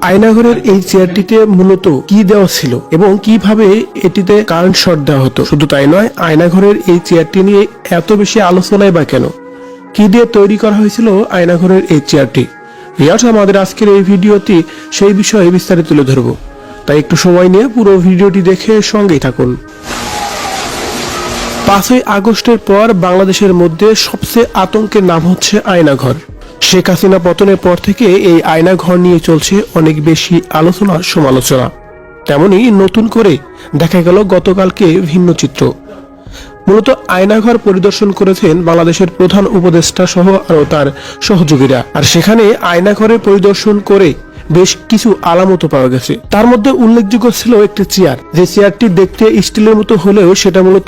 আয়নাঘরের এই চেয়ারটিতে মূলত কি দেওয়া ছিল এবং কিভাবে এটিতে কারেন্ট শর্ট দেওয়া হতো, শুধু তাই নয়, আয়নাঘরের এই চেয়ারটি নিয়ে এত বেশি আলোচনায় বা কেন, কি দিয়ে তৈরি করা হয়েছিল আয়নাঘরের এই চেয়ারটি, ভিউয়ার্স আমাদের আজকের এই ভিডিওতে সেই বিষয়ে বিস্তারিত তুলে ধরব। তাই একটু সময় নিয়ে পুরো ভিডিওটি দেখে সঙ্গেই থাকুন। 5ই আগস্টের পর বাংলাদেশের মধ্যে সবচেয়ে আতঙ্কের নাম হচ্ছে আয়নাঘর। শেখ হাসিনা পতনের পর থেকে এই আয়নাঘর নিয়ে চলছে অনেক বেশি আলোচনা সমালোচনা। তেমনি নতুন করে দেখা গেল গতকালকে ভিন্ন চিত্র। মূলত আয়নাঘর পরিদর্শন করেছেন বাংলাদেশের প্রধান উপদেষ্টা সহ আরো তার সহযোগীরা। আর সেখানে আয়নাঘরে পরিদর্শন করে বেশ কিছু আলামত পাওয়া গেছে। তার মধ্যে উল্লেখযোগ্য ছিল একটি চেয়ার, যে চেয়ারটি দেখতে স্টিলের মতো হলেও সেটা মূলত